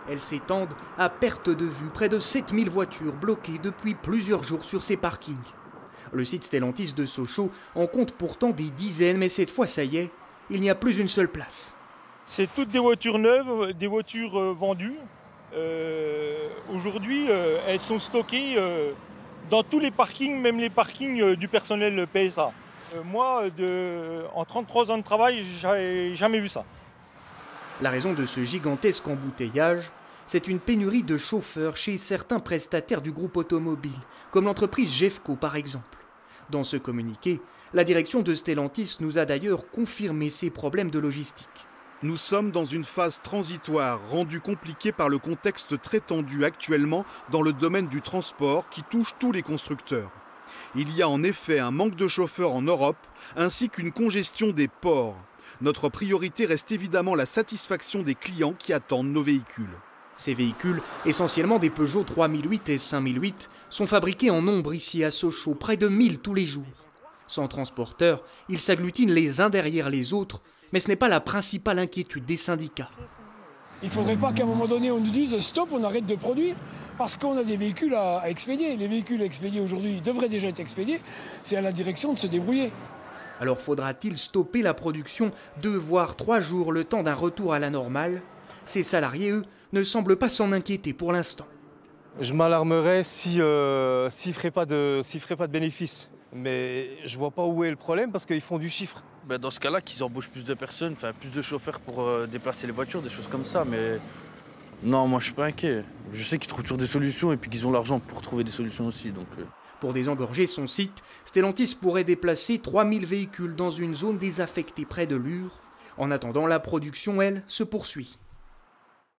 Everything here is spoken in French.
Elles s'étendent à perte de vue, près de 7000 voitures bloquées depuis plusieurs jours sur ces parkings. Le site Stellantis de Sochaux en compte pourtant des dizaines, mais cette fois, ça y est, il n'y a plus une seule place. C'est toutes des voitures neuves, des voitures vendues. Aujourd'hui, elles sont stockées dans tous les parkings, même les parkings du personnel PSA. Moi, en 33 ans de travail, j'avais jamais vu ça. La raison de ce gigantesque embouteillage, c'est une pénurie de chauffeurs chez certains prestataires du groupe automobile, comme l'entreprise Jeffco par exemple. Dans ce communiqué, la direction de Stellantis nous a d'ailleurs confirmé ces problèmes de logistique. Nous sommes dans une phase transitoire rendue compliquée par le contexte très tendu actuellement dans le domaine du transport qui touche tous les constructeurs. Il y a en effet un manque de chauffeurs en Europe ainsi qu'une congestion des ports. Notre priorité reste évidemment la satisfaction des clients qui attendent nos véhicules. Ces véhicules, essentiellement des Peugeot 3008 et 5008, sont fabriqués en nombre ici à Sochaux, près de 1000 tous les jours. Sans transporteurs, ils s'agglutinent les uns derrière les autres, mais ce n'est pas la principale inquiétude des syndicats. Il ne faudrait pas qu'à un moment donné on nous dise stop, on arrête de produire, parce qu'on a des véhicules à expédier. Les véhicules à expédier aujourd'hui devraient déjà être expédiés, c'est à la direction de se débrouiller. Alors faudra-t-il stopper la production 2 voire 3 jours le temps d'un retour à la normale? Ces salariés, eux, ne semblent pas s'en inquiéter pour l'instant. Je m'alarmerais s'ils ne feraient pas de bénéfices. Mais je vois pas où est le problème parce qu'ils font du chiffre. Dans ce cas-là, qu'ils embauchent plus de personnes, enfin plus de chauffeurs pour déplacer les voitures, des choses comme ça. Mais non, moi je suis pas inquiet. Je sais qu'ils trouvent toujours des solutions et puis qu'ils ont l'argent pour trouver des solutions aussi. Donc, Pour désengorger son site, Stellantis pourrait déplacer 3000 véhicules dans une zone désaffectée près de Lure. En attendant, la production, elle, se poursuit.